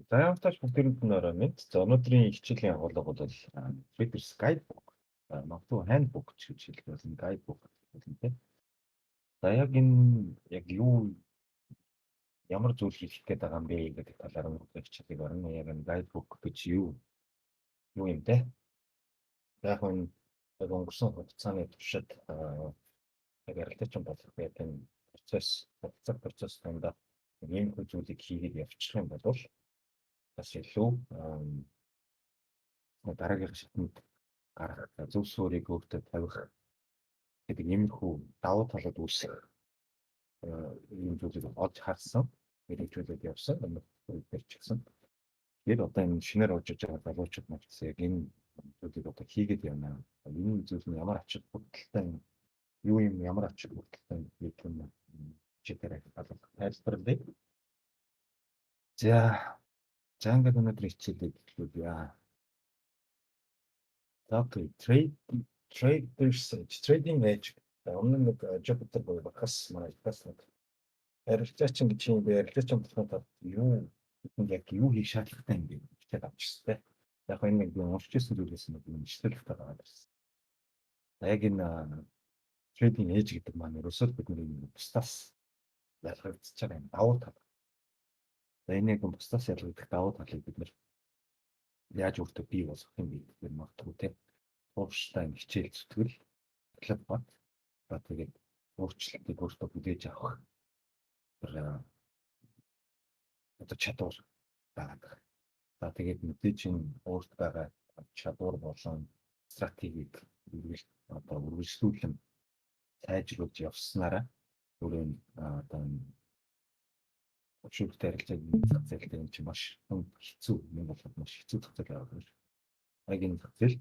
За явантаач бүгдээрэнд нь орой мэд. За өнөөдрийн хичээлийн агуулга бол Reader's Guidebook. Магадгүй handbook ч гэж хэлэх болно. Guidebook гэх юм те. За яг юу ямар зүйл хийх гээд байгаа юм бэ гэдэг талаар өнөөдөр хичээлийг орно. Яг энэ guidebook гэж юу юм те. Яг энэ өнгөрсөн хугацааны туршид яг арилтаачин болох гэдэг энэ процесс донд ийм зүйлийг хийгээд явчих юм бол бас илүү дараагийн шатнд гарах зөв суурийг өөртөө тавих гэдэг иймэрхүү давуу талууд үүсэх ийм зүйлийг олж харсан мэдээлэлүүд явсан өнөөдөр ч гэсэн. Тэгээд одоо энэ шинээр орж иж байгаа залуучууд маань яг энэ зүйлийг одоо хийгээд явна. Энэ зүйл нь ямар ач холбогдолтой юу юм ямар ач холбогдолтой гэдэг юм чигээр тайлбарлая. За ингээд өнөөдөр хичээлийг эхлүүлье. Okay, trading edge. Өмнө нэг Jupiter буюу багаас манай бас нэг арилжаачин гэж юм бэ? Арилжаачин болоход юу яг юу хийх шаардлагатай юм бэ? Хичээл авчихсан. Яг энэ нэг уншиж ирсэн зүйлээс нэг мэдлэг байгаа гэсэн. Яг энэ trading edge гэдэг маань ерөөсөө бидний бусдаас ялгагдчихж байгаа юм давуу тал. За энэ яг бусдаас ялгагдах давуу талыг бид нэр яаж өөртөө бий болгох юм бэ гэдэг нь магадгүй те. Уурштай хичээл зүтгэл клуб бат. За тэгээд өөрчлөлтийг өөртөө бүдээж авах одоо чадвар байгаа. За тэгээд мэдээж энэ өөрт байгаа чадвар болон стратегийг одоо үргэлжлүүлэн сайжруулж явснараа өөрийн одоо өчигдөр арилжааг зах зээл дээр чинь маш хэцүү юм болоод маш хэцүү зах зээл байгаа юм. Яг энэ зах зээл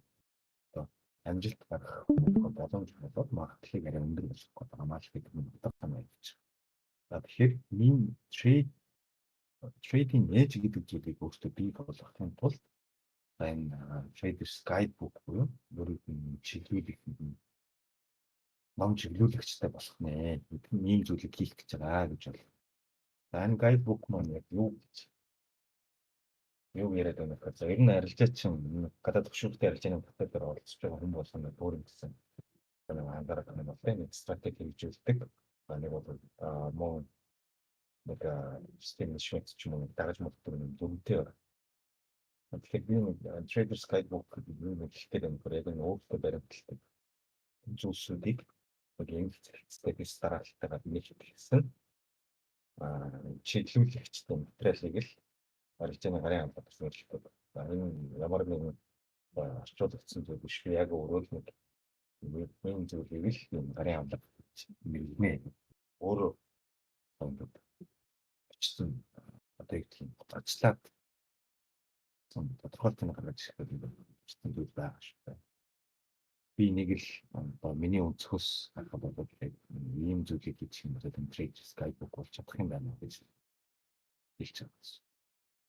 одоо амжилт гаргах боломж болоод магадлалыг арай өндөр болох гэдэг маш их юм байна гэж. За тэгэхээр ийм trading edge гэдэг зүйлийг өөртөө бий болгохын тулд энэ Trader's Guidebook буюу өөрийн чиглүүлэх ном чиглүүлэгчтэй болох нэ. Ийм зүйлийг хийх гэж байгаа гэж байна. За энэ guidebook маань яг юу яриад байна гэхээр за ер нь арилжаачин гадаад төвшөлтөд арилжааны батал дээр оролцож байгаа хүн болгоно дүүрэмжсэн. Нэг андарах юм бол нэг стратеги хэрэгжүүлдэг. Нэг бол мөн нэг систем шийдэж ч юм уу дагаж модтой юм дүнтэй. Тэгэхээр би нэг Trader's Guidebook гэдэг юм хэлэхэд энэ яг нь өөртөө баримталдаг зүйлсүүдийг яг энэ стратегis дараалтайгаар нийлүүлсэн. Чиглүүлэгчтэй материалыг л арилжааны гарын хамт гэсэн хэлдэг. Энэ ямар нэгэн орчуулагдсан зүйл биш. Яг өөрөө л нэг энэ зүйлийг л гарын хамт мэрэгнэ. Өөрөө бичсэн одоо их тийм ажлаад тодорхойлтын гаргаж ирэх гэсэн зүйл байгаа шүү дээ. Би нэг л одоо миний өнцгөөс харах бол ийм зүйлийг хийж юм бол энэ Trader's Guidebook болж чадах юм байна гэж хэлж байгаа.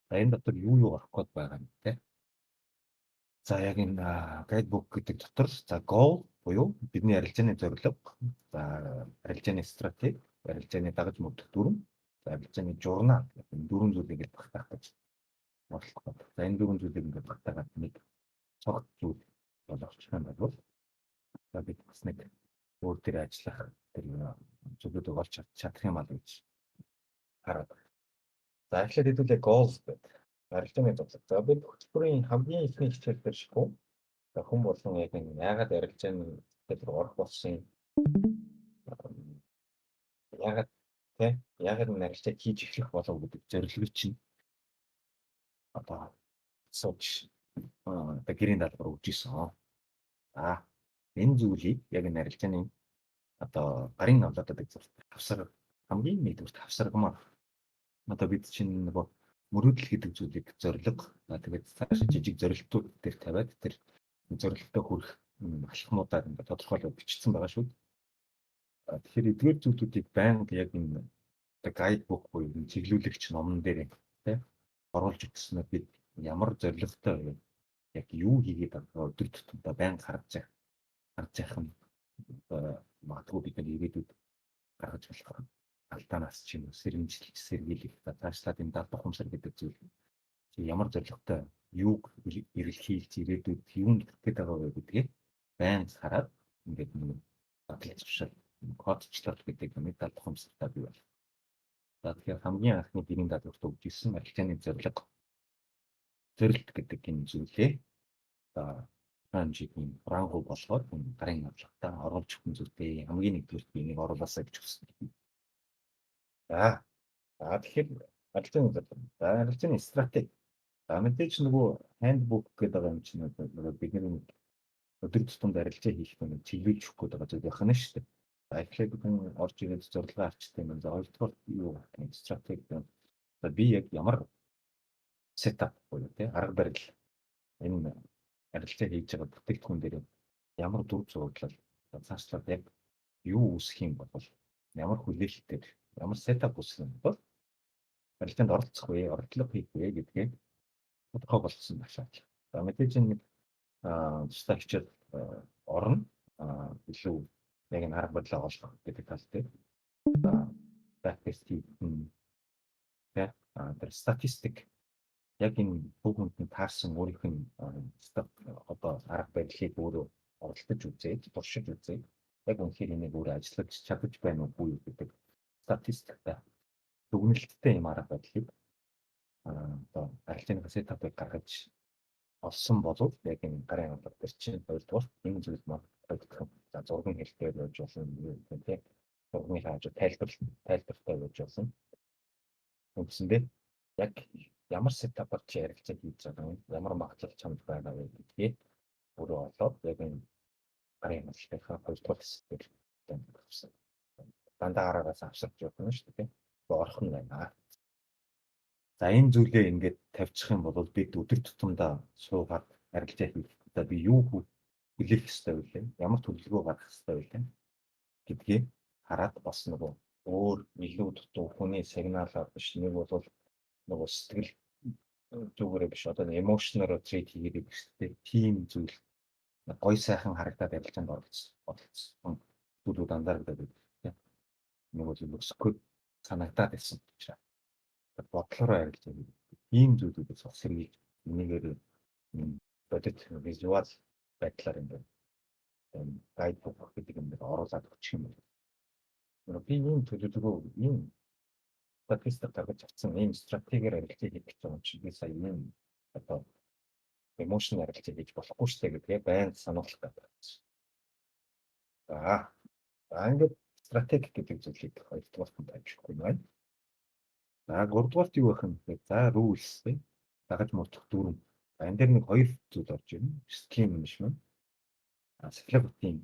За энэ дотор юу гарах гээд байгаа юм те. За яг энэ guidebook гэдэг дотор за goal буюу бидний арилжааны зорилго, за арилжааны стратеги, арилжааны дагаж мөрдөх дүрм, за арилжааны журнал гэх энэ дөрвөн зүйлийг л багтаах гэж бодлоо. За энэ дөрвөн зүйлийг ингээд багтаагаад нэг цогт зүйл болгочих юм бол за бид бас нэг өөр төр ажиллах тэр зүйлүүдийг олж чадах юм аа гэж хараад байна. За эхлээд хэдүүлээ goals гэдэг арилжааны зорилго. За бид хөтөлбөрийн хамгийн ихний хичээл дээр шигүү. За хүн болон яг энэ яагаад арилжааны дээр орох болсон юм. Яагаад энэ арилжааг хийж эхлэх болов гэдэг зорилгыг чинь одоо сууж одоо гэрийн даалгавар өгч ирсэн. За энэ зүйлийг яг энэ арилжааны одоо гарын авлаадаг хавсар хамгийн нэгдүгээр хавсаргамаар одоо бид чинь нөгөө мөрөөдөл гэдэг зүйлийг зорилго тэгээд цааш жижиг зорилтууд дээр тавиад тэр зорилттой хүрэх алхмуудаар ингээд тодорхойлоод бичсэн байгаа шүү. Тэгэхээр эдгээр зүйлүүдийг байнга яг энэ guidebook буюу чиглүүлэгч номон дээр тийм оруулж өгснөөр бид ямар зорилготой яг юу хийгээд байгаа өдөр тутмдаа байнга харж яах юм магадгүй бид нэг ирээдүйд гаргаж болох алдаанаас чинь сэргийлэх цаашлаад энэ даалгавар ухамсар гэдэг зүйл ямар зорилготой юуг эрэлхийлж ирээдүйд юунд хүрэх гээд байгаа вэ гэдгийг байнга хараад ингээд нэг батлаж тушаал кодчлал гэдэг юм даа тухамсартай бий байна. За тэгэхээр хамгийн анхны биеийн даалгаварт өгчихсэн арилжааны зорилт гэдэг энэ зүйлээ хэмжээний рангу болгоод гарын авлагтаа оруулж өгөх зүйтэй хамгийн нэгдүгээр биенийг оруулаасаа гэж хүссэн. Тэгэхээр арилжааны стратеги. Мэдээж нөгөө handbook гэдэг байгаа юм чинь нөгөө бидний өдөр тутамд арилжаа хийх нэг чиглүүлж өгөх гэдэг байгаа зүйл байна шүү дээ. Тэгэхээр бид орж ирээд зорилгоо авчдаг юм. За хоёрдугаар юу гэх стратеги байна. За би яг ямар сетап буюу тий арга барил энэ арилжаа хийж байгаа бүтээгдэхүүн дээр ямар дүр зурглал цаашлаад яг юу үүсэх юм бол ямар хүлээлтээр ямар сетап үүсэх юм бол арилжаанд оролцох вэ, оролдлого хийх вэ гэдгийг тодорхой болгосон багшаа. За мэдээж нэг тусдаа хичээл орно илүү яг энэ арга барилаа олох гэдэг талтай. Тэр статистик яг энэ бүгдний таарсан өөрийнх нь одоо арга барилыг өөрөө оролдож үзээд, туршиж үзээд яг үнэхээр энийг өөрөө ажиллаж чадаж байна уу гэдэг статистиктай дүгнэлттэй юм арга барилыг одоо арилжааны сетапыг гаргаж олсон болов яг энэ гарын авлага дээр чинь хоёрдугаар энэ зүйл магадгүй за зургийн хэлбэр байж болно тийм зургийн хааж тайлбартай байж болно. Үндсэндээ яг ямар сетапаар чи арилжаа хийж байгаа юм, ямар магадлал чамд байгаа вэ гэдгийг өөрөө олоод яг энэ гарын авлагынхаа хоёрдугаар хэсгээр тавьсан. Дандаа гараагаас авсарч явах нь шүү дээ. Орхон байна. За энэ зүйлээ ингээд тавьчих юм бол бид өдөр тутамдаа суугаад арилжаа хийх. Одоо би юу хүлээх ёстой вэ? Ямар төлөвлөгөө гаргах ёстой вэ гэдгийг хараад бас нөгөө өөр илүү дутуу хүний сигналаар биш нэг бол нөгөө сэтгэл зүгээрээ биш одоо emotional retreat хийгээд ихтэй тийм зүйл гой сайхан харагдаад арилжаанд оролцсон. Зүйлүүд анзаардаг тийм. Нөгөө зүйл өсгөх санагдаад байсан учраас бодлороо арилжаа хийх. Ийм зүйлүүдээс бас сэргийлж энийгээр бодит визуал байдлаар ингээд гайдбук гэдэг юм дээр оруулаад өгчих юм бол би ийм төлөвлөгөө ийм статистик гаргаж авсан ийм стратегиэр арилжаа хийх гэж байгаа чинь би сая ийм одоо эмошн арилжаа хийж болохгүй шүү дээ гэдгээ байнга сануулах гэдэг. За ингээд стратеги гэдэг зүйлийг хоёрдугаарт нь тавьчихгүй байна. За гуравдугаарт юу байх юм бэ? За rules тийм дагаж мөрдөх дүрм. Энэ дээр нэг хоёр зүйл орж ирнэ. Scheme management. Сахилгын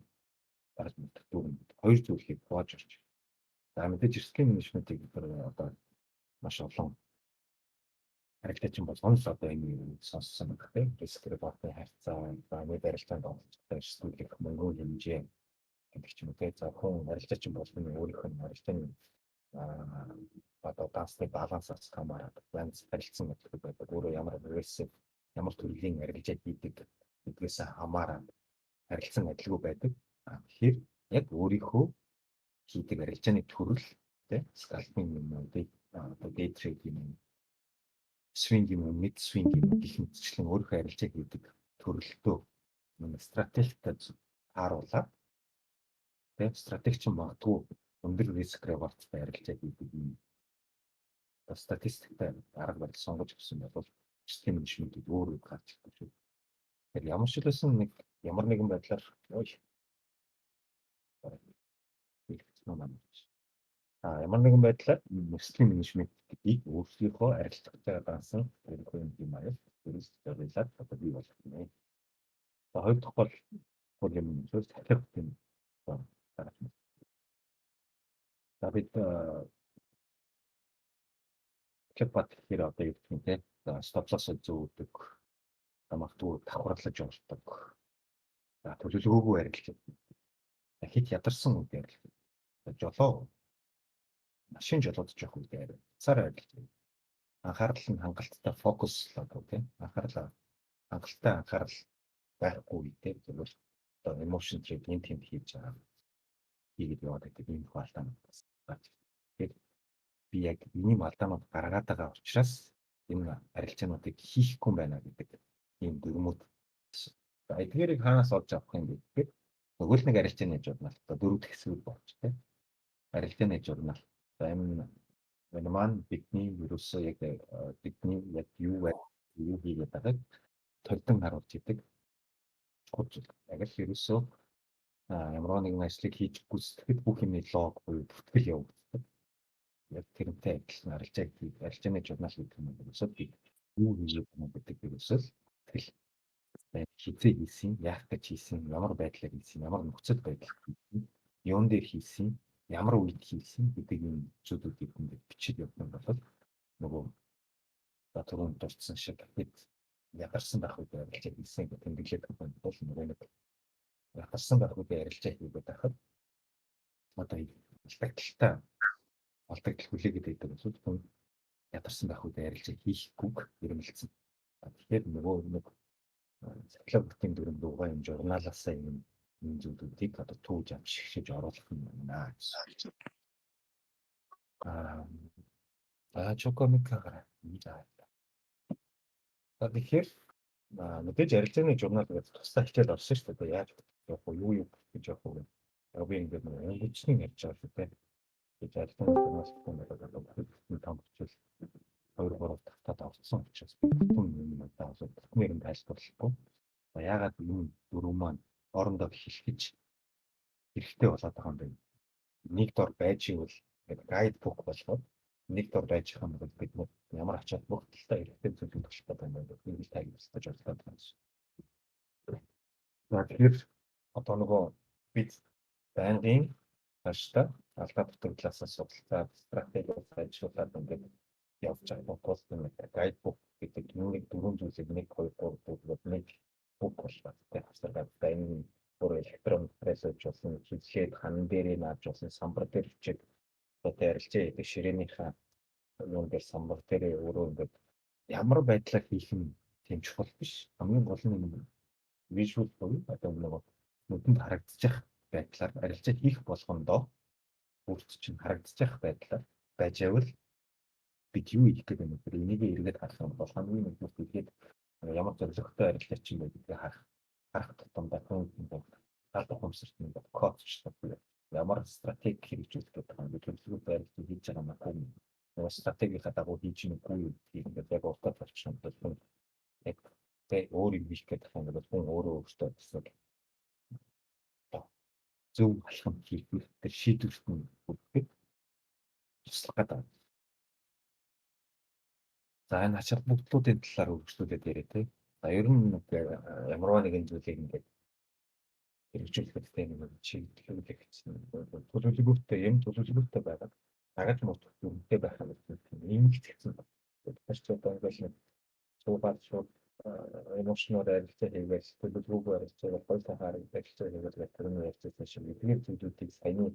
дагаж мөрдөх дүрм. Хоёр зүйлийг хувааж орж ирнэ. За мэдээж scheme management-ийг одоо маш олон арилжаачин болгоноос одоо энэ сонссон байх тийм. Риск репортын харьцаа, нэг арилжаанд оролцохтой эрсдүүлэх мөнгөний хэмжээ гэдэг ч юм уу тийм. За хүн арилжаачин болгоны өөрийнх нь арилжааны одоо даасны балансаас хамаарат янз харилцан байдаг байдаг. Өөрөө ямар агрессив, ямар төрлийн арилжаа хийдэг гэдгээс хамаарат харилцан адилгүй байдаг. Тэгэхээр яг өөрийнхөө хийдэг арилжааны төрөл тийм скальпинг юм уу одоо day trade юм уу swing юм уу mid swing юм уу гэх мэтчлэн өөрийнхөө арилжаа хийдэг төрөлтөө стратегитай харуулаад тийм стратегч магадгүй өндөр риск реварттай арилжаа хийдэг юм статистиктай арга барил сонгож авсан бол систем менежментийг өөрөө гарч ирдэг шүү. Тэгэхээр ямар ч хэлсэн нэг ямар нэгэн байдлаар ямар нэгэн байдлаар систем менежмент гэдгийг өөрсдийнхөө арилжаагчаар даасан хэрэггүй юм аяа зөвлөлд одоо бий болох юм. За хоёр дахь бол юм зөв сахилах юм. За бид Кэпат гэхээр одоо юу гэх юм те стоп-лосс зөөдөг магадгүй давхарлаж явуулдаг. За төлөвлөгөөгүй арилжаа. Хит ядарсан үед арилжаа. Жолоо машин жолоодож явах үед арилжаа. Анхаарал нь хангалттай фокуслаад тийм хангалттай анхаарал байхгүй үедээ зөвхөн одоо emotion trade энэ тийм хийж байгаа. Хийгээд яваад байдаг юм хаалтаа. Тэгэхээр би яг ийм алдаанууд гаргаад байгаа учраас энэ арилжаануудыг хийхгүй байна гэдэг ийм дүрмүүд. За эдгээрийг хаанаас олж авах юм бэ гэхээр нөгөө л нэг арилжааны журнал одоо дөрөв хэсэг болж тийм арилжааны журнал. За энэ маань бидний ерөөсөө яг бидний яг юу хийгээд байгааг толдон харуулж идэг. Яг л ерөөсөө ямар нэгэн ажлыг хийж гүйцэтгэхэд бүх юмний лог буюу бүтгэл явагддаг. Яг тэрнтэй адилхан арилжааны журнал гэдэг юм ерөөсөө би юу хийж байгаа гэдэг ерөөсөө тэгэл хизээ хийсэн, яах гэж хийсэн, ямар байдлаар хийсэн, ямар нөхцөл байдал хийсэн, юун дээр хийсэн, ямар үед хийсэн гэдэг юм зүйлүүдийг ингээд бичиж явах юм бол нөгөө түрүүнд дурдсан шиг хэд ядарсан байх үед арилжаа хийсэн гэх тэмдэглээд байгаа юм бол нөгөө нэг ядарсан байх үед арилжаа хийгээд байхад одоо алдагдaltaй хүлээгээд байдаг бол хүн ядарсан байх үед арилжаа хийхгүйг ирмэлцэн. Тэгэхээр нөгөө нэг цахилгаан бүтээний дүрм дуугаа юм журналаасаа юм зүйлүүдийг одоо төвж авчигшиж оруулах юм байна гэсэн. Чокомикаараа. За тэгэхээр мэдээж арилжааны журнал гэдэг тусдаа хичээл орсон шүү дээ. Яаж явах вэ? Юу гэж явах вэ? Яг би ингээд нэг өнгөчний ярьж байгаа шүү дээ. гэж арилжааны журнал гэдэг нь том хичээл 2-3 тавтаад авсан учраас бүхэн юм надад асуу бүхнийг нь тайлбарлахгүй. За яагаад энэ дөрөв маань орондоо хэлхэж хэрэгтэй болоод байгаа юм бэ? Нэг дор байж ивэл гэдэг гайд бук болгоод нэг дор байж байгаа юм бол бид ямар ачаал бүгдэлтэй хэрэгтэй зүйлүүд болох гэдэг юм байна. Энийг тайлбарлаж оруулаад байна. За тэгэхээр одоо нөгөө бид байнгын хаштай алдаа бүтээглээс судалцаад стратеги ажиллуулад ингээд явж байгаа пост нэг гайдбук гэдэг нэг дөрвөн зүйлийг 1 2 3 4 нэг бук болоод хавсаргаад энэ бүр электрон пресэж болсон хэлээд хан дээрээ нааж болсон самбар дээр хичээд одоо арилжаа хийдэг ширээнийхээ юм дээр самбар дээр өөрөө ингээд ямар байдлаар хийх нь тийм чухал биш. Хамгийн гол нь вижюал буюу одоо нөгөө нүдэнд харагдчих байдлаар арилжаа хийх болгондоо бүрт чинь харагдчих байдлаар байж байвал бид юу хийх гэдэг юм бэ? Энийг эргээд харах юм бол хамгийн нэгдүгээр хэлгээд ямар зорилготой арилжаа чинь байдгийг харах тутамдаа хүн талбар хэмсэрт нэг код чинь ямар стратеги хэрэгжүүлэх гэдэг юм бэ? Төлөвлөгөөтэй арилжаа хийж байгаа юм уу? Стратегийнхаа дагуу хийж нэггүй юу гэдэг яг уртад болчихсон бол яг тэ өөр юм хийх гэдэг юм бол хүн өөрөө гэсэн зөв алхам хийх тэр шийдвэрт нь бүгд туслах гэдэг. За энэ ачаал бүгдлүүдийн талаар үргэлжлүүлээд яриа тий. За ер нь ямар нэгэн зүйлийг ингээд хэрэгжүүлэхэд тийм нэг чиглэлүүлэх гэсэн төлөвлөгөөтэй байгаа. Дагаж мөрдөх дүрмтэй байх юм бол нэмэгдэх гэсэн. Тэгэхээр одоо ингээд суугаад шууд эмоционал арилжаа хийгээд төлөвлөгөөгөө арилжаа гол тахаар арилжаа хийгээд тэр нь ярьсан шиг эдгээр зүйлүүдийг саяны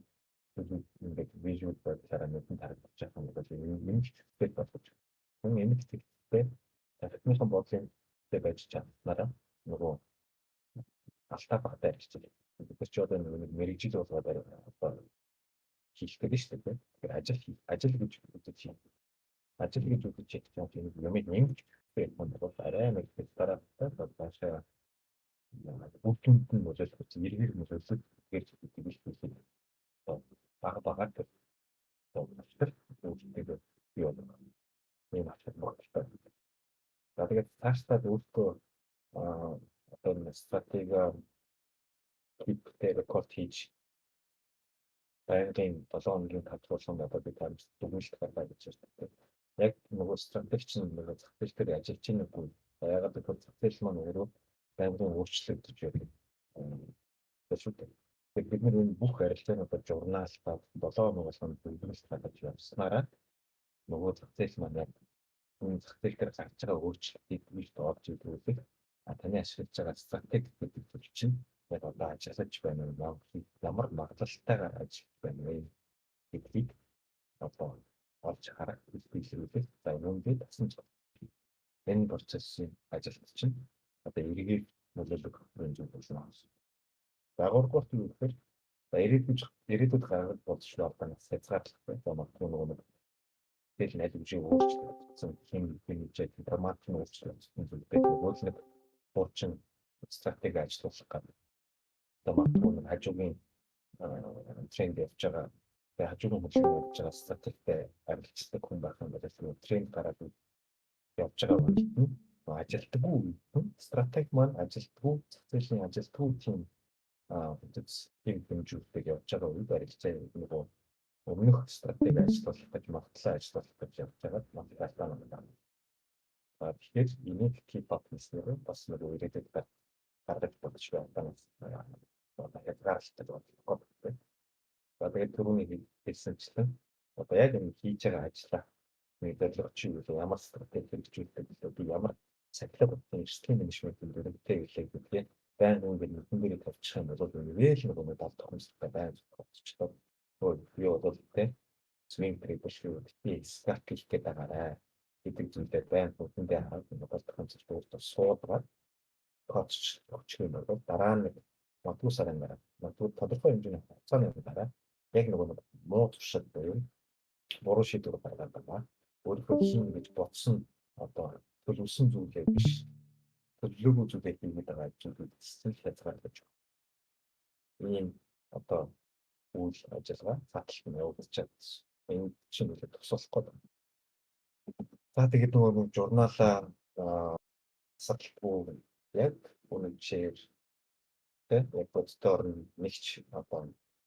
ингээд вижюал байдлаараа нүдэнд харагдаж байгаа юм бол нэмэгдэх болж хүн эмэгтэйгтэй тархиныхан бодлын дээр байж чадсараа нөгөө алдаа багтаа арилжаа. Тэгэхээр ч одоо нэг мэрэгжил болгоод одоо хийх гэдэг шүү дээ. Тэгэхээр ажил гэж үзэж юмыг нэмж юм бол арай нэг дараатай цаашаа бүгднд нь нөлөөлөх эргээр нөлөөлөх гэж хэлдэг биш үү? Бага тэр үүсдэг би байна. Ийм ачаал багтаа. За тэгээд цаашдаа өөртөө одоо нэг стратеги хийхдээ рекорд хийж байнгын 7 хоногийн татварлан одоо би танд дүгнэлт гаргая гэж байна. Яг нөгөө стратеги чинь нөгөө зах зээл дээр ажиллаж байгаа юм уу? Яагаад гэвэл зах зээл маань өөрөө байнгын өөрчлөгдөж байдаг. Тэгэхээр бид энэ бүх арилжаануудад журнал ба 7 хоногоос дүгнэлт гаргаж явснараа нөгөө зах зээл маань яг энэ зах зээл дээр гарч байгаа өөрчлөлтийг бид олж үзүүлэх таны ашиглаж байгаа стратеги гэдэг зүйл чинь яг одоо ажиллаж байна уу? Ямар магадлалтайгаар ажиллаж байна вэ? Гэдгийг одоо олж харах үйлчлүүлэх за үүнтэй тасан энэ процессын ажилт чинь одоо эргээд нөлөөлөх юм болно. Дагуулгт юу гэхээр ирээдүйд гаргаж болчихлоо одоо хязгаарлалт байна. За магадгүй нөгөө тэгэл аль хэмжээ өөрчлөгдсөн хэмжээ драматик өөрчлөгдсөн зүйлтэй нөгөө нэг хуучин стратеги ажиллуулах гэдэг. Одоо магадгүй нэг хажуугийн тренд явж байгаа. Тэгээ хажуугийн хөдөлгөөн явж байгаа стратегтэй арилждаг хүн байх юм бол тэр тренд гараад явж байгаа үед ажилтгүй стратеги маань ажилтгүй зохицуулын ажилтгүй тийм тийм хэмжүүртэй явж байгаа үед арилжаа нөгөө өмнөх стратеги ажиллуулах гэж магтлаа ажиллуулах гэж явж байгаа магтаалтай юм байна. Тэгэхээр энийг keep up хийснээр бас нэг ирээдүйд гаргаж болж байна. Одоо хязгаарлалтай байна. Тэгээд түрүүний хэлсэнчлэн одоо яг энэ хийж байгаа ажлаа нэг зорилго чи юу ямар стратеги хэрэгжүүлдэг вэ? Би ямар сахилга бодсон эрсдлийн менежментийн дүрмтэй хэлээд үгүй. Байн ингээд нүднээр тавьчих юм бол үнэхээр нэг юм болдог юм шиг байна. Болчихлоо. Би бол тэ swing trade шүү. Би start хийх гээд байгаарай. Гэдэг зүйлээр байн нүдэндээ хараад болдог юм шиг өөртөө суудгаад коуч өгчих юм бол дараа нь магадгүй сарын дараа магадгүй тодорхой хэмжээний хугацааны дараа яг нэг муу туршид буюу буруу шийдвэр гаргаад байгаа. Өөрийнхөө хийн гэж бодсон одоо төлөвлөсөн зүйлээ биш төлөвлөгөө зүйлээ хийгээд байгаа зүйлүүд сэтгэл хязгаарлаж байна. Ийм одоо үйл ажиллагаа цааталт нь явагдаж байна. Энэ чинь үлээ тусалах гээд байна. За тэгээд нөгөө журналаа сатлахгүй яг үнэхээр яг боддоор нэгч одоо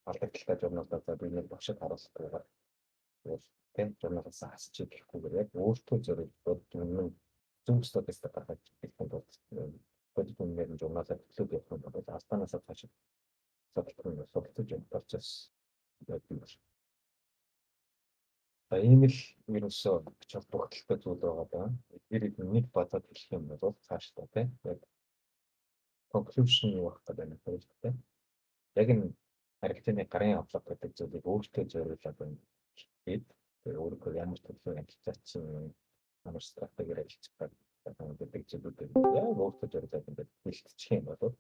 алдагдaltaй журналаа за би нэг багшд харуулах байгаа. Тэгээд журналаас асч ирэхгүйгээр яг өөртөө зориулж бодсон зөв статистик гаргаж ирэх юм бол бодит журналаа төлөвлөж явах юм бол астанаас цааш сатлахгүй суралцж явах процесс гэдэг юм. Энэ л вирусоо чад тогтолтой зүйл байгаа даа. Эдгээр нэг базад хэлэх юм бол цаашдаа тийм яг conclusion юу байх гэдэг нь хэрэгтэй. Яг энэ харилцааны гарын авлага гэдэг зүйлийг өөртөө зориулаад байна. Тэгээд өөрөөр ямар төлөвлөгөө ажиллацсан ямар стратеги ажиллаж байгаа гэдэг зүйлүүдийг яг өөртөө зориулаад ингээд бэлтчих юм бол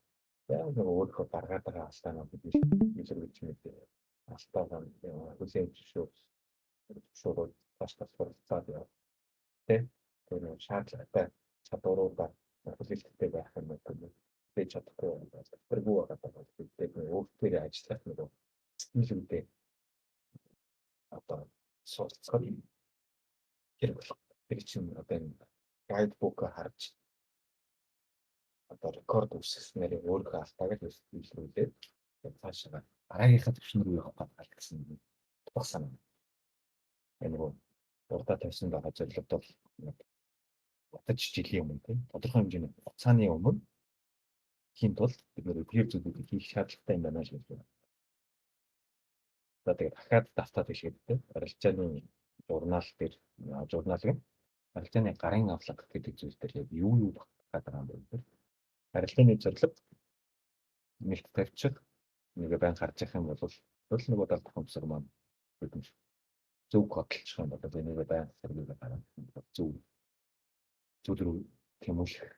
яг нэг өөрийнхөө гаргаад байгаа алдаанууд илэрхийлж мэдээ алдаан хүлээн зөвшөөрөл тааштай суралцаад яа. Тэгээд шаардлагатай чадваруудаа хүлээлттэй байх юм бол байж чадахгүй юм байна. Тэргүй байгаа бол бид өөртөө ажиллах нэг стилүүдээ одоо суралцах хэрэг болох. Тэр чинь одоо энэ гайдбук харж одоо рекорд үсгэснээр өөрийнхөө алдааг л илрүүлээд цаашаа дараагийнхаа төвшин рүү явах гэдэг гэсэн бах санаа. Энэ нөгөө урдаа тавьсан байгаа зорилгод бол батж жилийн өмнө тийм тодорхой хэмжээний хугацааны өмнө хийн тул бид нэр тэр зүйлүүдийг хийх шаардлагатай юм байна гэж байна. За тэгээд дахиад давтаад хэлгээд тийм арилжааны журнал дээр журналын арилжааны гарын авлага гэдэг зүйл дээр яг юу байх гэдэг юм бэ? Арилжааны зорилго нэлт тавьчих нэг байн гарч ирэх юм бол нөгөө далд хомсор маань гэдэг юм. Зөв хөдөлчих юм бол энэ байн сэргийг гаргах зөв рүү тэмүүлэх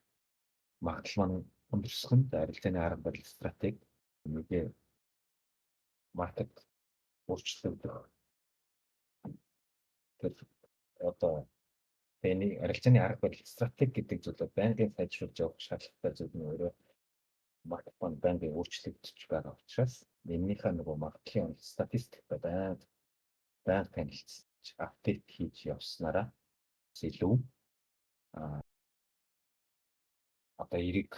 магадлал маань өндөрсгөн арилжааны арга барил стратеги нэг маркет өөрчлөгдөх тэр одоо энэ арилжааны арга барил стратеги гэдэг зүйлээ байнгын сайжруулж явах шаардлагатай зүйл нь өөрөө маркет маань байнгын өөрчлөгдөж байгаа учраас энэнийхээ нөгөө маркетинг статистик байна. Банк танилцж апдейт хийж явснараа илүү одоо эрэг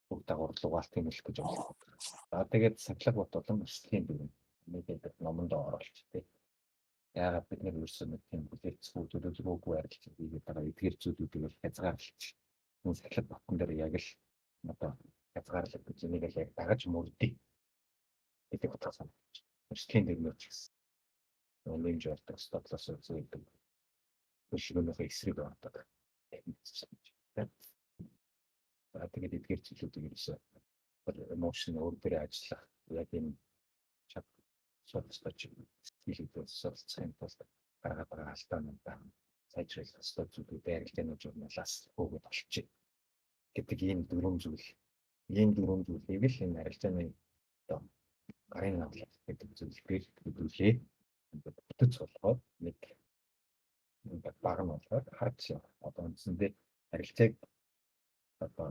бүх дагуурлаг угаалт хэмжих гэж байна. За тэгээд сахилга бодлон өрсөлдөлийн дүрм нэг номонд оруулж тий. Яагаад бид нэр ерөөсөө нэг тийм бүлэцгүй төлөвлөгөөгүй арилж хийгээд байгаа эдгээр зүйлүүдийг бол хязгаарлаж энэ сахилга ботон дээр яг л одоо хязгаарлаж гэж энийг л яг дагаж мөрдөө гэдэг утга санагдаж байна. Өрсөлдөлийн дүрмээр ч гэсэн нэмж ордог статлаас үзүүлдэг өшгөнийхөө эсрэг ордог. За тэгээд эдгээр зүйлүүдийг ерөөсөө эмошн өөр дээрээ ажиллах яг энэ чад суралцж стилүүдээс суралцах юм бол гаргаад байгаа алдаануудаа сайжруулах ёстой зүйлүүд арилжааны журналаас өгөөд олчих гэдэг ийм дөрвөн зүйлийг л энэ арилжааны одоо гарын авлага гэдэг зүйлээр хөдөлгөөлээ. Бүтц болгоод нэг ингээд баг нь болохоор харж одоо үндсэндээ харилцааг одоо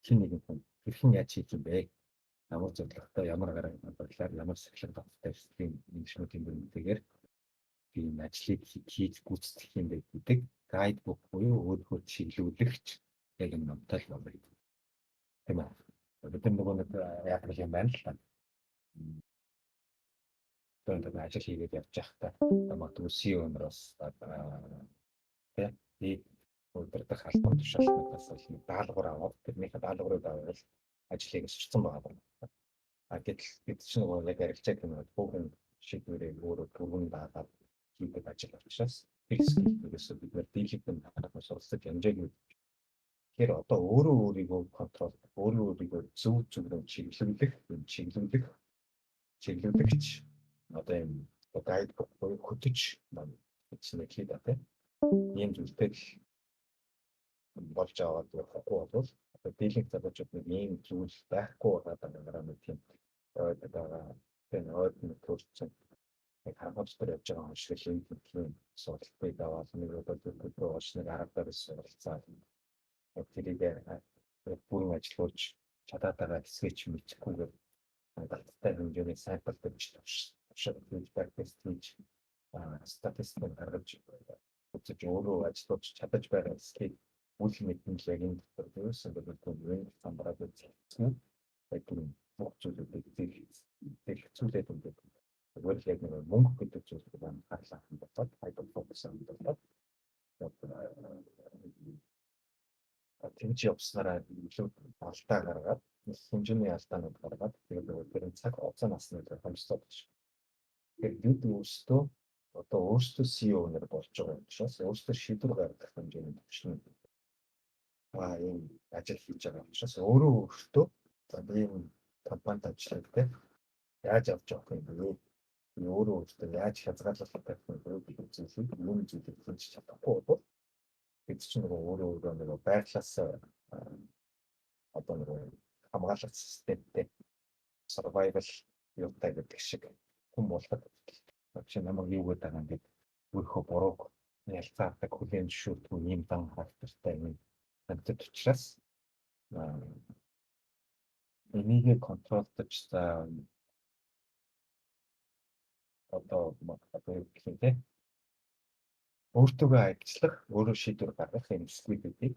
хин нэгэн хүн хэрхэн яаж хийж юм бэ? Ямар зорилготой, ямар гараа бодлоор, ямар сахилга таттай систем менежментийн дүрмтэйгээр би энэ ажлыг хийж гүйцэтгэх юм бэ гэдэг гайдбук буюу өөрийнхөө чиглүүлэгч яг энэ номтой л байна. Тийм үү? Бид нөгөө нэг яг л юм байна л та. Тэгээд ажил хийгээд явж байхдаа магадгүй CEO-нороос тий өдөртөх албан тушаалтнаас л даалгавар аваад тэрнийхээ даалгаврыг аваад ажлыг өсөрсөн байгаа юм. Гэтэл бид чинь нөгөө яг арилжааг юм бүгэн шийдвэрээ өөрөө түргэн дагаад хийдэг ажил учраас тэр скиллээс бид нэр дийлэгдэн харах суралцах хэмжээг тэгэхээр одоо өөрөө өөрийгөө контрол өөрөө өөрийгөө зөв зөвхөн чиглүүлэгч одоо юм гайд буюу хөтөч маань гэсэн нэг хийдэг тийм ийм зүйлтэй болж аваад явахгүй бол одоо дийлэнх залуучууд нэг ийм зүйл байхгүй байгаа нэг тийм байгаа тийм ойрын төрсөн нэг хамгаалж төр явж байгаа юм шиг л юм судалтай даваад нэг өдөр очныг аргатай биш суралцаад тэрийг бүрэн ажиллуулж чадаад байгаа хэсгээ ч мэдчихгүйгээр хангалттай хэмжээний сампл тавьж feedback тест хийж статистик гаргаж үзэж өөрөө ажиллаж чадаж байгаа хэсгийг үл мэдэн л яг энэ дотор юусэн гэдэг нь самбараад үзсэн. Яг тийм бүх зүйлүүдийг зэрэгцүүлээд ингээд тэгвэл яг нэг мөнгө гэдэг зүйлийг анхаарлаа хандуулаад хайдал фокус хандуулаад тэмч явснараа илүү алдаа гаргаад хэмжээний алдаанууд гаргаад тэгээд тэр цаг хугацаа насны хэмжээд байна. Тэгэхээр бид өөрсдөө одоо өөрсдөө CEO нэр болж байгаа учраас өөрсдөө шийдвэр гаргах хэмжээний төвчнүүд ийм ажил хийж байгаа учраас өөртөө ийм компанид ажилладаг яаж авч явах юм бэ? Өөртөө яаж хязгаарлалт тавих юм бэ гэдэг зүйлийг юм зүйлийг хэлж чадахгүй бол бид чинь өөрөө нэг байглаас одоо нэг хамгаалалт системтэй survival юутай гэдэг шиг хүн болгоод чи намайг юу гэдэг байгаа юм бэ? Өөрийнхөө бурууг ялцаадаг хүлээн зөвшөөрдөг юм дан характертай юм амьтад учраас энийг контролдож за одоо гэх юм те өөртөө ажиллах, өөрөө шийдвэр гаргах юм скиллүүдийг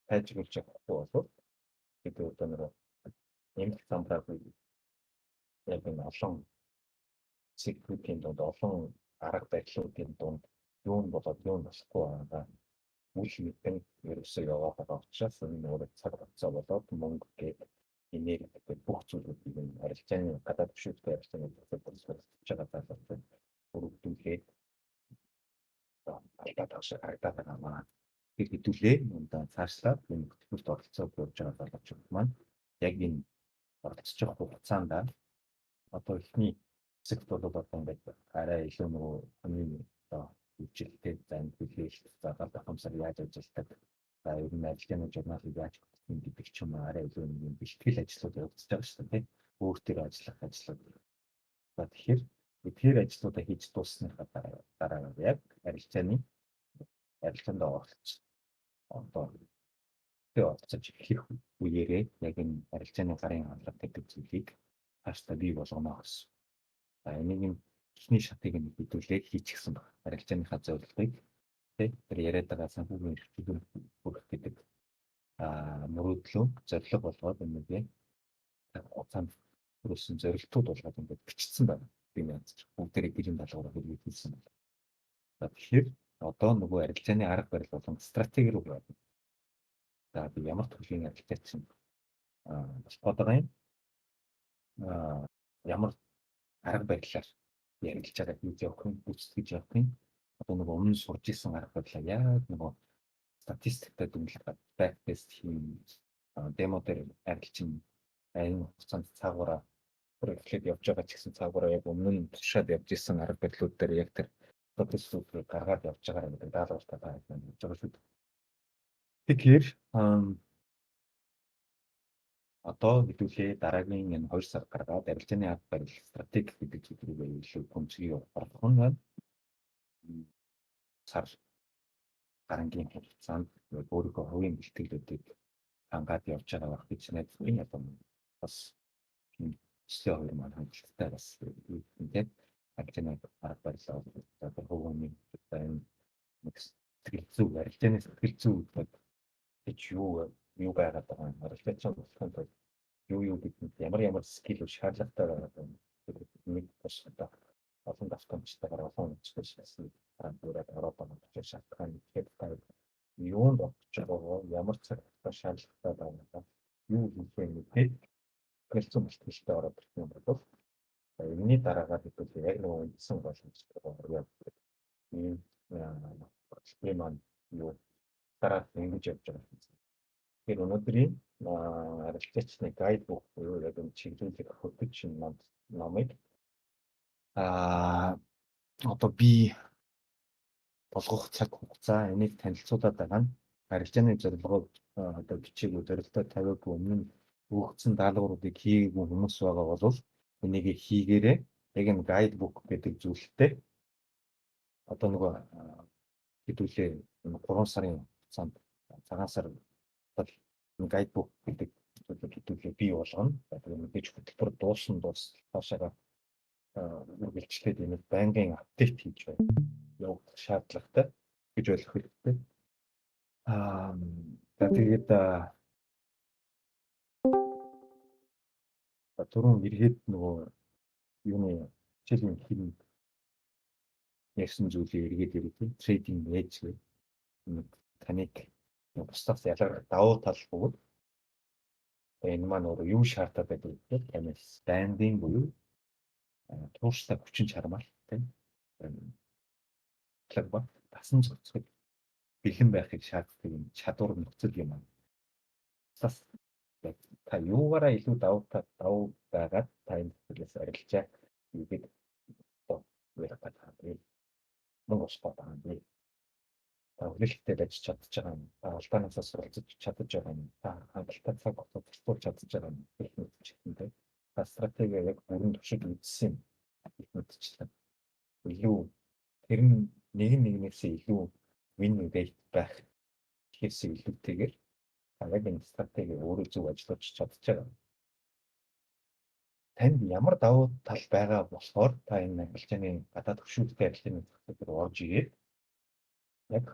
тайлбарлаж авахгүй бол бид одоо нэг эмх замбраад яг энэ олон цэглүүдийн дунд олон арга барилуудын дунд юу нь болоод юу нь болохгүй байгаа үл мэдэн ерөөсөө яваад байгаа учраас энэ өөрөө цаг хугацаа болоод мөнгө гэдэг энерги гэдэг бүх зүйлүүдийг энэ арилжааны гадаад төвшөлтөй арилжааны процесс болж байгаа залуутай өргөдүүлээд алдаа тагшаа байгаа маань тэр хэдүүлээ одоо цаашлаад энэ хөтөлбөрт оролцоод явж байгаа залуучууд маань яг энэ оролцож хугацаанд одоо ихний хэсэгт бол одоо ингээд арай илүү нөгөө хүний одоо үжилтэй зан бүлээл загаад хамсаар яаж ажилладаг за ер нь ажлын журналыг яаж хийх гэдэг ч юм уу арай илүү нэг бэлтгэл ажлууд явагдаж байгаа шүү дээ өөртөө ажиллах ажлууд за тэгэхээр тэр ажлуудаа хийж дуусныхаа дараа яг арилжаанд оролцож одоо тэр оролцож эхлэх үеэрээ яг энэ арилжааны гарын хандлага гэдэг зүйлийг хааштай бий болгоно гэсэн. За энийг эхний шатыг нь хэдүүлээ хийчихсэн байна. Арилжааныхаа зорилгыг тэр яриад байгаа санхүүгийн эрхчлэл бүрх гэдэг мөрөөдлөө зорилго болгоод энэгээ хугацаанд хүрсэн зорилтууд болгоод ингээд бичсэн байна. Би янз бүгдээрээ гэрийн даалгавраар хэрэгжүүлсэн байна. За тэгэхээр одоо нөгөө арилжааны арга барил болон стратеги руу байна. За би ямар төрлийн арилжаач чинь болох байгаа юм. Ямар арга барилаар ярилцж байгаа хийж явах юм, гүйцэтгэж явах юм. Одоо нөгөө өмнө сурж исэн арга барилаа яг нөгөө статистиктэй дүнлэх back test хийн демо дээр арилжин энэ хугацаанд цаагаараа эхлээд явж байгаа ч гэсэн цаагаараа яг өмнө нь туршаад явж исэн арга барилууд дээр яг тэр статистикийг гаргаад явж байгаа гэдэг даалгавартай байж байгаа шүү дээ. Тэгэхээр одоо хэдүүлээ дараагийн энэ 2 сар гаргаад арилжааны арга барил стратеги гэдэг зүйлийг илүү гүнзгий орох нь байна. цар гарангийн хугацаанд өөрийнхөө хувийн бэлтгэлүүдийг хангаад явж байгаа байх гэж найдаж байна. Одоо бас төслийн хоёр маань хангалттай бас тэгээд ажлын арга барилаа одоо хувийн энэ нэг сэтгэл зүй, арилжааны сэтгэл зүй гэж юу байгаад байгаа юм. Арилжаач болохын тулд юу гэдэгт ямар скил шаардлагатай байгаа юм. Нэг бас одоо олон давтамжтайгаар олон специалист бүрээд Европод очиж шалтгаан тэгээд юунд очиж байгаа ямар цаг шаардлагатай байгаа юу хийх мэдэд гэлцэн бэлтгэлтэй ороод ирэх юм бол энэний дараагаар хэдүүл яг нэг үндсэн боломжтой байгаа юм. Энэ маань юу дараа ингэж явж байгаа юм. Тэгэхээр өнөөдрийн арилжаачны гайдбук буюу яг энэ чиглэлийг хөтөж номыг одоо би болгох цаг хугацаа энийг танилцуулаад байгаа нь арилжааны зорилгоо одоо бичээгүй зорилтоо тавиагүй өмнө нь өгсөн даалгавруудыг хийгээгүй хүмүүс байгаа бол энийг хийгээрээ яг энэ гайдбук гэдэг зүйлтэй одоо нөгөө хэдүүлээ 3 сарын хугацаанд цагаан сар гайдбук гэдэг зүйлийг бий болгоно. Тэгэхээр мэдээж хөтөлбөр дууссан цаашаа үргэлжлээд энэ банкын апдейт хийж байна. Явуулах шаардлагатай гэж ойлгох хэрэгтэй. Тэгээд түрүүн эргээд нөгөө юуны хичээлийн хэм ярьсан зүйлийг эргээд ирээ. Трейдинг ээж гэх таныг бусдаас ялгарх давуу тал бөгөөд энэ маань өөрөө юу шаардаад байдаг вэ? Танаас стандинг буюу тууштай хүчин чармаал тийм ба тасан цогцоход бэлэн байхыг шаарддаг юм чадвар нөхцөл юм аа. Та юугаараа илүү давуу байгаад та энэ зүйлээс арилжаа гэдэг байх гэдэг. Мөнгө спот аа. Та хүлээлттэй байж чадчих байгаа юм. Та алдаанаас суралцж чадчих байгаа юм. Та хангалттай цаг хугацаа зарцуулж чадчих байгаа юм. Их мэдчихэнтэй. Та стратеги яг бүрэн туршид үзсэн их мэдчихлээ. Илүү тэр нь нэгнээсээ илүү win rate байх гэхээс илүүтэйгээр яг энэ стратеги өөрөө зөв ажиллаж чадчих байгаа. Танд ямар давуу тал байгаа болохоор та энэ арилжааны гадаад хөшүүртэй арилжааны зохицолд орж ирээд яг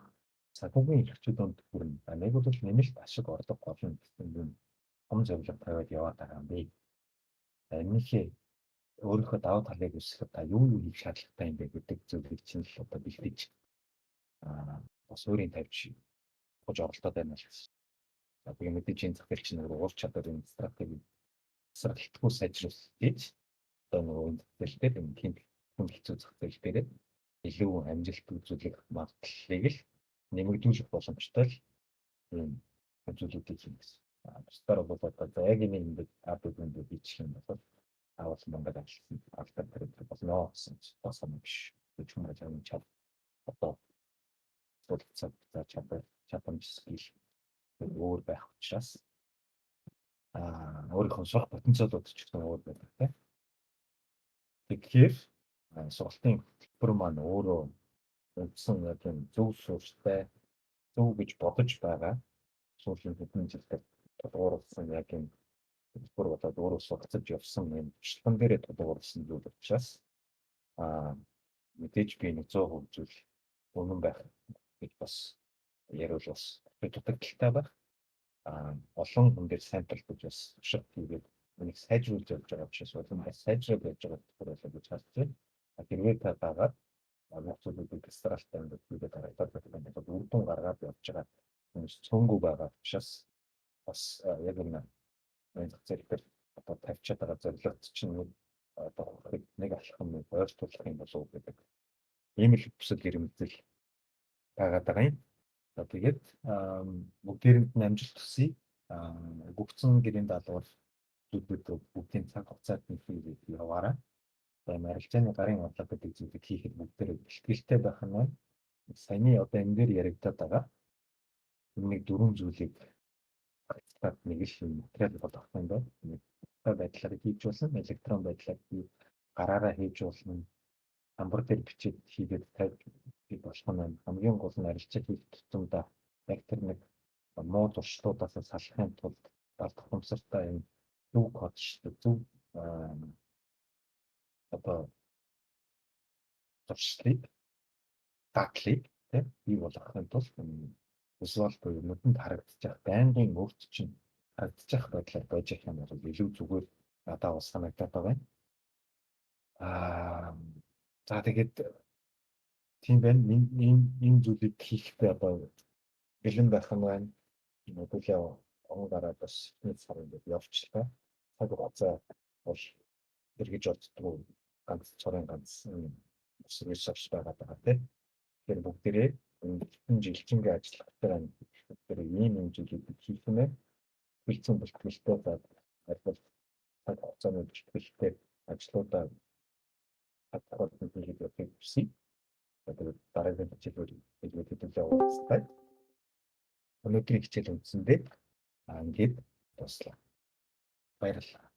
санхүүгийн эрхчлүүд бүрэн нэг бол нэмэлт ашиг орлого голно гэсэн юм том зөвлөг тавиад яваад байгаа юм би. Энийхээ өөрийнхөө давуу талыг өсгөхөд та юу хийх шаардлагатай юм бэ гэдэг зүйлийг чинь л одоо бэлдэж бас өөрийн тавьж гож оролдоод байна л гэсэн. За би мэдээж энэ захирч нэг уул чадвар энэ стратеги саралтгүй сайжруулах гэж одоо нөгөө энэ захирчтэй энэ хүн хэцүү захирч дээр илүү амжилт үзүүлэх магадлалыг л нэмэгдүүлэх боломжтой л юм зүйлүүдийг хийх гэсэн. Бусдаар бол одоо яг энэ апдейтэнд бичих юм бол авах мөнгөд ажилласан альтернатив болно гэсэн бас юм биш. Гэж хүмүүс юм чад одоо болцоо чадамж скил өөр байх учраас өөрийнхөө сурах потенциалууд ч гэсэн өөр байдаг тийм. Тэгэхээр сургалтын хөтөлбөр маань өөрөө үндсэн яг юм зөв суурьтай зөв гэж бодож байгаа сүүлийн хэдэн жилдээ тодорхойлсон яг юм хөтөлбөр болоод өөрөө сургацж явсан юм туршлаган дээрээ тодорхойлсон зүйл учраас мэдээж би 100% зүйл үнэн байх гэж бас яриул бас дутагдaltaй байх. Олон хүн дээр сампл гэж бас туршилт хийгээд энийг сайжруулж явж байгаа учраас улам сайжраад явж байгаа болохоор гэж харж байна. Хэрвээ та дагаад нөхцөлүүдийг стратегтэй ингээд харагдаад байгаа бол үрдүн гаргаад явж байгаа хүмүүс цөөнгүй байгаа учраас бас яг энэ зөвлөлтөөр одоо тавьчаад байгаа зөвлөлт чинь одоо нэг алхам ойртуулах юм болов уу гэдэг ийм л хүсэл эрмэлзэл байгаа даа юм. Тэгээд бүгдээрэнд нь амжилт хүсье. Бүгдсэн гэрийн даалгавар зүйлүүд бүгдийн цаг хугацаанд нь хийгээд яваарай. Арилжааны гарын бодлого гэдэг зүйлийг хийхэд бүгдээрээ бэлтгэлтэй байх нь саяны одоо энэ дээр яригадаад байгаа нэг дөрвөн зүйлийг хацаад нэг л материал болгох юм байна. Нэг байдлаар хийж болно, электрон байдлаар гараараа хийж болно. Хамбар дээр бичиж хийгээд би болох нь хамгийн гол нь арилжаал хийх тутамдаа яг тэр нэг муу туршлуудаас салахын тулд алдах ухамсартай юм зөв код шүү дээ. Зөв одоо туршлыг дадлыг тийм бий болгохын тулд visual буюу нүдэнд харагдчих байнгын өөрт чинь харагдчих байдлаар байж их юм бол илүү зүгээр надад бас санагдаад байгаа юм. За тэгээд тийм байна. Энэ зүйлийг хийхдээ одоо бэлэн байх нь байна. Бүлээ он гараад бас нэг сар ингээд явчлаа. Цаг хугацаа бол эргэж олддгүй ганц цорын ганц өсвөрч авч байгаа тийм. Тэгэхээр бүгдээрээ энэ жилчингээ ажиллах дээр ийм зүйлийг хийх нэ бэлтгэн бэлтгэлтэй бол цаг хугацааны бэлтгэлтэй ажлуудаа хатгаад хийгээд явах гэсэн. Тэгээд дараагийн хичээлүүд хэдүүлээ уулзтай. Өнөөдрийн хичээл үндсэндээ ингээд дуслаа. Баярлалаа.